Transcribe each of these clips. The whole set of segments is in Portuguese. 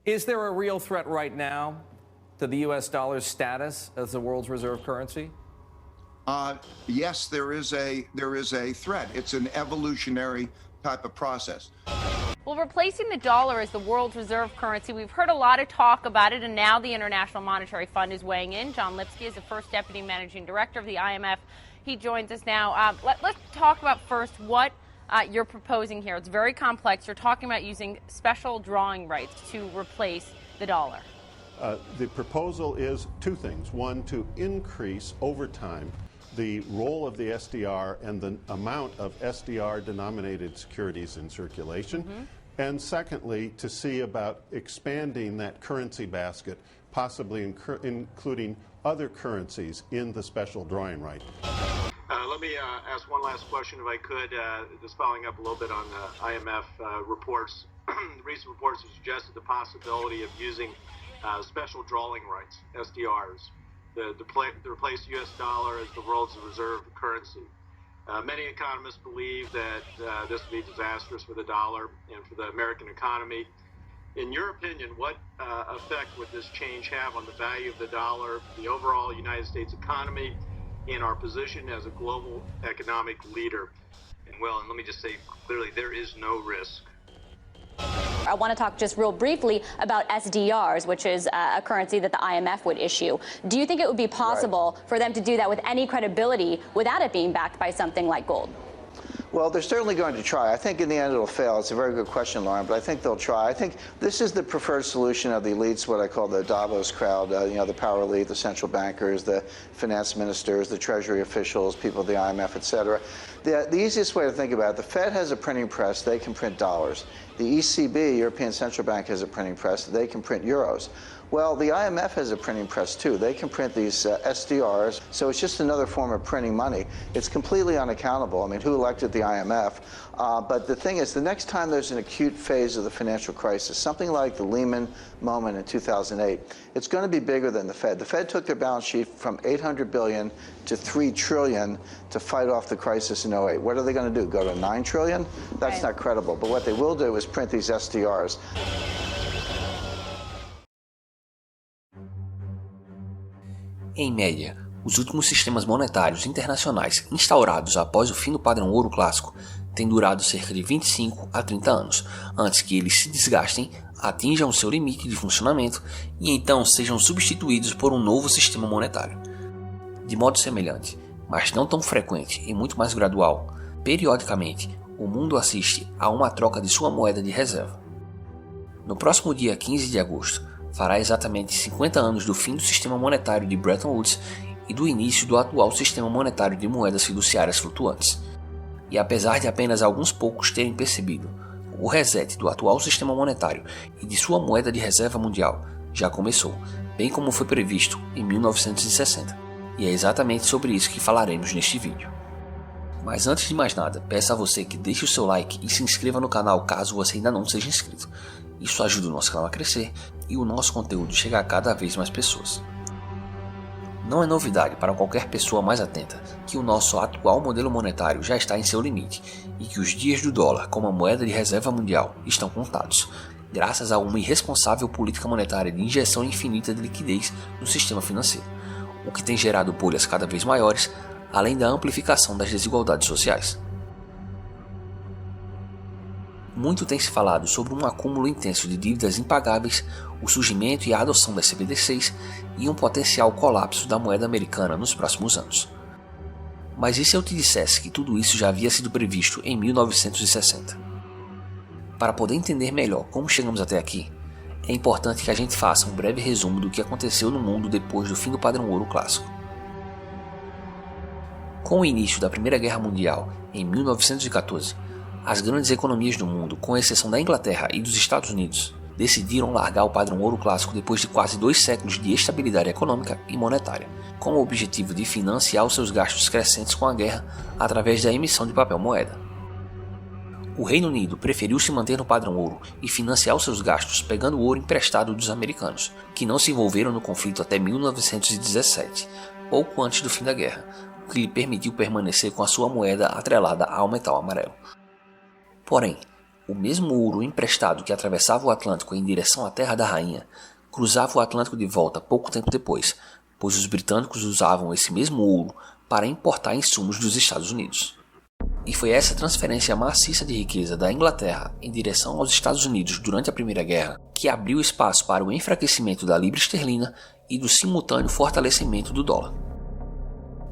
Is there a real threat right now to the U.S. dollar's status as the world's reserve currency? Yes, there is a threat. It's an evolutionary type of process. Well, replacing the dollar as the world's reserve currency, we've heard a lot of talk about it, and now the International Monetary Fund is weighing in. John Lipsky is the first deputy managing director of the IMF. He joins us now. Let's talk about first what you're proposing here. It's very complex. You're talking about using special drawing rights to replace the dollar. The proposal is two things. One, to increase over time the role of the SDR and the amount of SDR-denominated securities in circulation. And secondly, to see about expanding that currency basket, possibly including other currencies in the special drawing right. Let me ask one last question, if I could, just following up a little bit on IMF reports. Recent reports have suggested the possibility of using special drawing rights, SDRs, to replace the U.S. dollar as the world's reserve currency. Many economists believe that this would be disastrous for the dollar and for the American economy. In your opinion, what effect would this change have on the value of the dollar, the overall United States economy, and our position as a global economic leader? And let me just say clearly, there is no risk. I want to talk just real briefly about SDRs, which is a currency that the IMF would issue. Do you think it would be possible for them to do that with any credibility without it being backed by something like gold? Well, they're certainly going to try. I think in the end it'll fail. It's a very good question, Lauren, but I think they'll try. I think this is the preferred solution of the elites, what I call the Davos crowd, the power elite, the central bankers, the finance ministers, the treasury officials, people at the IMF, et cetera. The easiest way to think about it, the Fed has a printing press, they can print dollars. The ECB, European Central Bank, has a printing press, they can print euros. Well, the IMF has a printing press, too. They can print these SDRs, so it's just another form of printing money. It's completely unaccountable. I mean, who elected the IMF? But the thing is, the next time there's an acute phase of the financial crisis, something like the Lehman moment in 2008, it's going to be bigger than the Fed. The Fed took their balance sheet from $800 billion to $3 trillion to fight off the crisis in 08. What are they going to do, go to $9 trillion? That's not credible. But what they will do is print these SDRs. Em média, os últimos sistemas monetários internacionais instaurados após o fim do padrão ouro clássico têm durado cerca de 25 a 30 anos, antes que eles se desgastem, atinjam seu limite de funcionamento e então sejam substituídos por um novo sistema monetário. De modo semelhante, mas não tão frequente e muito mais gradual, periodicamente o mundo assiste a uma troca de sua moeda de reserva. No próximo dia 15 de agosto, fará exatamente 50 anos do fim do sistema monetário de Bretton Woods e do início do atual sistema monetário de moedas fiduciárias flutuantes. E apesar de apenas alguns poucos terem percebido, o reset do atual sistema monetário e de sua moeda de reserva mundial já começou, bem como foi previsto em 1960. E é exatamente sobre isso que falaremos neste vídeo. Mas antes de mais nada, peço a você que deixe o seu like e se inscreva no canal caso você ainda não seja inscrito. Isso ajuda o nosso canal a crescer e o nosso conteúdo chegar a cada vez mais pessoas. Não é novidade para qualquer pessoa mais atenta que o nosso atual modelo monetário já está em seu limite e que os dias do dólar como a moeda de reserva mundial estão contados, graças a uma irresponsável política monetária de injeção infinita de liquidez no sistema financeiro, o que tem gerado bolhas cada vez maiores, além da amplificação das desigualdades sociais. Muito tem se falado sobre um acúmulo intenso de dívidas impagáveis, o surgimento e a adoção das CBDCs e um potencial colapso da moeda americana nos próximos anos. Mas e se eu te dissesse que tudo isso já havia sido previsto em 1960? Para poder entender melhor como chegamos até aqui, é importante que a gente faça um breve resumo do que aconteceu no mundo depois do fim do padrão ouro clássico. Com o início da Primeira Guerra Mundial, em 1914, as grandes economias do mundo, com exceção da Inglaterra e dos Estados Unidos, decidiram largar o padrão ouro clássico depois de quase 2 séculos de estabilidade econômica e monetária, com o objetivo de financiar os seus gastos crescentes com a guerra através da emissão de papel moeda. O Reino Unido preferiu se manter no padrão ouro e financiar os seus gastos pegando o ouro emprestado dos americanos, que não se envolveram no conflito até 1917, pouco antes do fim da guerra, o que lhe permitiu permanecer com a sua moeda atrelada ao metal amarelo. Porém, O mesmo ouro emprestado que atravessava o Atlântico em direção à Terra da Rainha cruzava o Atlântico de volta pouco tempo depois, pois os britânicos usavam esse mesmo ouro para importar insumos dos Estados Unidos. E foi essa transferência maciça de riqueza da Inglaterra em direção aos Estados Unidos durante a Primeira Guerra que abriu espaço para o enfraquecimento da libra esterlina e do simultâneo fortalecimento do dólar.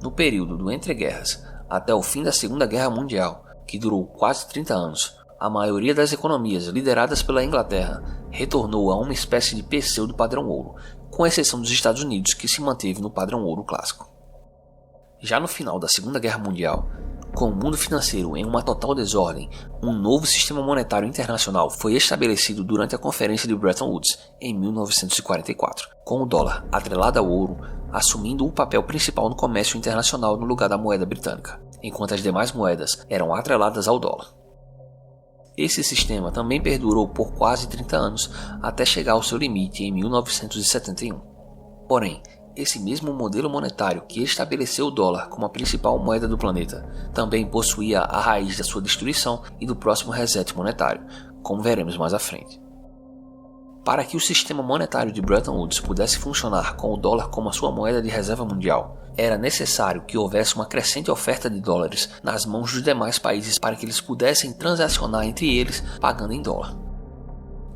No período do entreguerras, até o fim da Segunda Guerra Mundial, que durou quase 30 anos, a maioria das economias lideradas pela Inglaterra retornou a uma espécie de pseudo padrão ouro, com exceção dos Estados Unidos, que se manteve no padrão ouro clássico. Já no final da Segunda Guerra Mundial, com o mundo financeiro em uma total desordem, um novo sistema monetário internacional foi estabelecido durante a Conferência de Bretton Woods em 1944, com o dólar atrelado ao ouro assumindo o papel principal no comércio internacional no lugar da moeda britânica, enquanto as demais moedas eram atreladas ao dólar. Esse sistema também perdurou por quase 30 anos até chegar ao seu limite em 1971. Porém, esse mesmo modelo monetário que estabeleceu o dólar como a principal moeda do planeta também possuía a raiz da sua destruição e do próximo reset monetário, como veremos mais à frente. Para que o sistema monetário de Bretton Woods pudesse funcionar com o dólar como a sua moeda de reserva mundial, era necessário que houvesse uma crescente oferta de dólares nas mãos dos demais países para que eles pudessem transacionar entre eles pagando em dólar.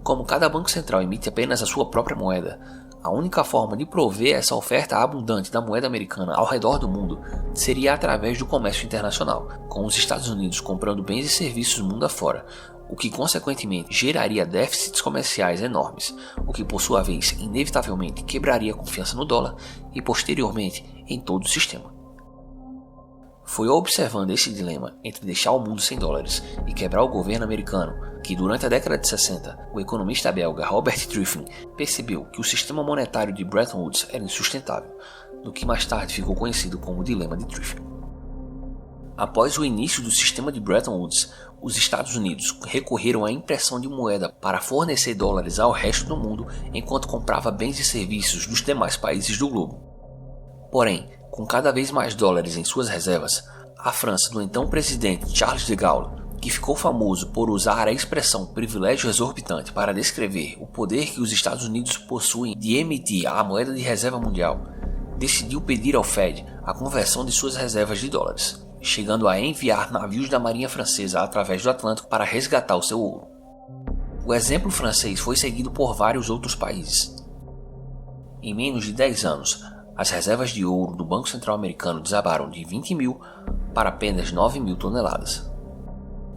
Como cada banco central emite apenas a sua própria moeda, a única forma de prover essa oferta abundante da moeda americana ao redor do mundo seria através do comércio internacional, com os Estados Unidos comprando bens e serviços mundo afora, o que consequentemente geraria déficits comerciais enormes, o que por sua vez inevitavelmente quebraria a confiança no dólar e posteriormente em todo o sistema. Foi observando esse dilema entre deixar o mundo sem dólares e quebrar o governo americano que durante a década de 60 o economista belga Robert Triefling percebeu que o sistema monetário de Bretton Woods era insustentável, no que mais tarde ficou conhecido como o dilema de Triefling. Após o início do sistema de Bretton Woods, os Estados Unidos recorreram à impressão de moeda para fornecer dólares ao resto do mundo enquanto comprava bens e serviços dos demais países do globo. Porém, com cada vez mais dólares em suas reservas, a França do então presidente Charles de Gaulle, que ficou famoso por usar a expressão privilégio exorbitante para descrever o poder que os Estados Unidos possuem de emitir a moeda de reserva mundial, decidiu pedir ao Fed a conversão de suas reservas de dólares, chegando a enviar navios da marinha francesa através do Atlântico para resgatar o seu ouro. O exemplo francês foi seguido por vários outros países. Em menos de 10 anos, as reservas de ouro do Banco Central Americano desabaram de 20 mil para apenas 9 mil toneladas.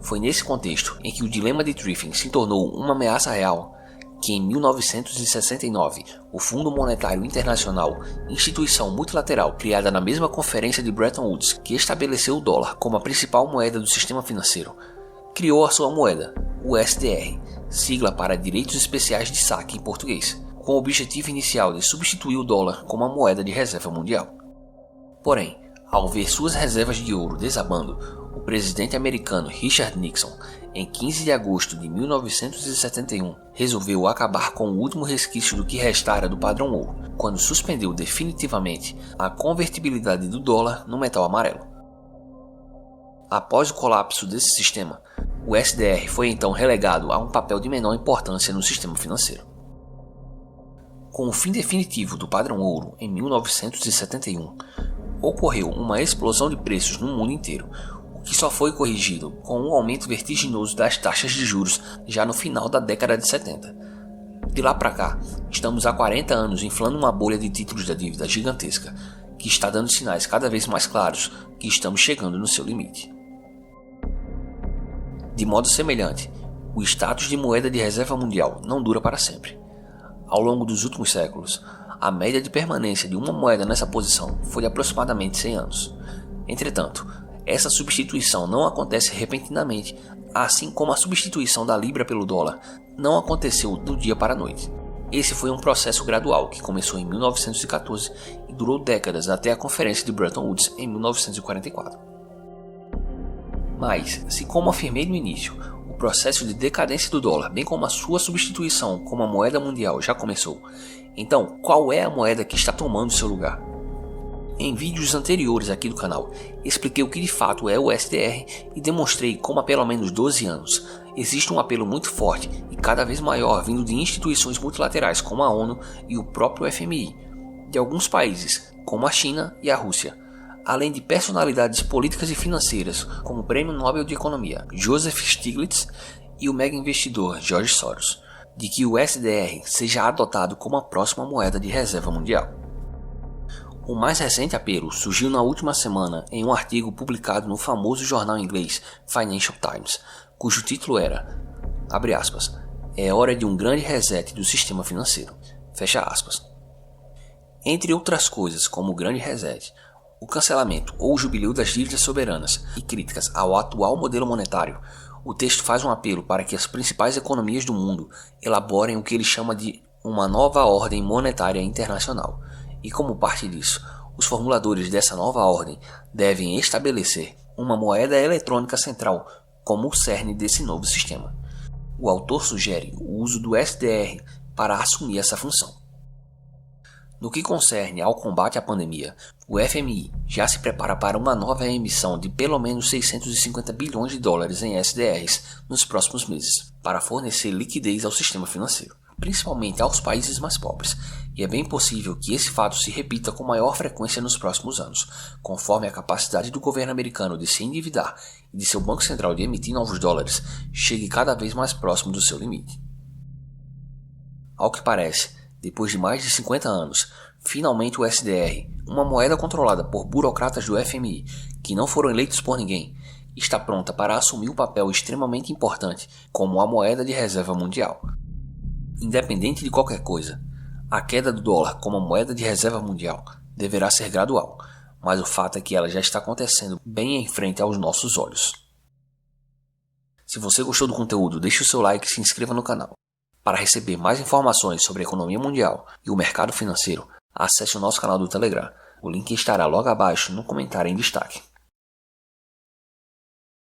Foi nesse contexto em que o dilema de Triefling se tornou uma ameaça real que em 1969 o Fundo Monetário Internacional, instituição multilateral criada na mesma conferência de Bretton Woods que estabeleceu o dólar como a principal moeda do sistema financeiro, criou a sua moeda, o SDR, sigla para Direitos Especiais de Saque em português, com o objetivo inicial de substituir o dólar como a moeda de reserva mundial. Porém, ao ver suas reservas de ouro desabando, o presidente americano Richard Nixon, em 15 de agosto de 1971, resolveu acabar com o último resquício do que restara do padrão ouro, quando suspendeu definitivamente a convertibilidade do dólar no metal amarelo. Após o colapso desse sistema, o SDR foi então relegado a um papel de menor importância no sistema financeiro. Com o fim definitivo do padrão ouro em 1971, ocorreu uma explosão de preços no mundo inteiro, o que só foi corrigido com um aumento vertiginoso das taxas de juros já no final da década de 70. De lá para cá, estamos há 40 anos inflando uma bolha de títulos da dívida gigantesca, que está dando sinais cada vez mais claros que estamos chegando no seu limite. De modo semelhante, o status de moeda de reserva mundial não dura para sempre. Ao longo dos últimos séculos, a média de permanência de uma moeda nessa posição foi de aproximadamente 100 anos. Entretanto, essa substituição não acontece repentinamente, assim como a substituição da libra pelo dólar não aconteceu do dia para a noite. Esse foi um processo gradual que começou em 1914 e durou décadas até a Conferência de Bretton Woods em 1944. Mas, se como afirmei no início, o processo de decadência do dólar, bem como a sua substituição como a moeda mundial já começou, então qual é a moeda que está tomando seu lugar? Em vídeos anteriores aqui do canal, expliquei o que de fato é o SDR e demonstrei como há pelo menos 12 anos existe um apelo muito forte e cada vez maior vindo de instituições multilaterais como a ONU e o próprio FMI, de alguns países como a China e a Rússia, além de personalidades políticas e financeiras como o Prêmio Nobel de Economia Joseph Stiglitz e o mega investidor George Soros, de que o SDR seja adotado como a próxima moeda de reserva mundial. O mais recente apelo surgiu na última semana em um artigo publicado no famoso jornal inglês Financial Times, cujo título era, abre aspas, "É hora de um grande reset do sistema financeiro", fecha aspas. Entre outras coisas como o grande reset, o cancelamento ou o jubileu das dívidas soberanas e críticas ao atual modelo monetário, o texto faz um apelo para que as principais economias do mundo elaborem o que ele chama de uma nova ordem monetária internacional. E como parte disso, os formuladores dessa nova ordem devem estabelecer uma moeda eletrônica central como o cerne desse novo sistema. O autor sugere o uso do SDR para assumir essa função. No que concerne ao combate à pandemia, o FMI já se prepara para uma nova emissão de pelo menos 650 bilhões de dólares em SDRs nos próximos meses, para fornecer liquidez ao sistema financeiro, principalmente aos países mais pobres, e é bem possível que esse fato se repita com maior frequência nos próximos anos, conforme a capacidade do governo americano de se endividar e de seu Banco Central de emitir novos dólares chegue cada vez mais próximo do seu limite. Ao que parece, depois de mais de 50 anos, finalmente o SDR, uma moeda controlada por burocratas do FMI que não foram eleitos por ninguém, está pronta para assumir um papel extremamente importante como a moeda de reserva mundial. Independente de qualquer coisa, a queda do dólar como moeda de reserva mundial deverá ser gradual, mas o fato é que ela já está acontecendo bem em frente aos nossos olhos. Se você gostou do conteúdo, deixe o seu like e se inscreva no canal. Para receber mais informações sobre a economia mundial e o mercado financeiro, acesse o nosso canal do Telegram. O link estará logo abaixo no comentário em destaque.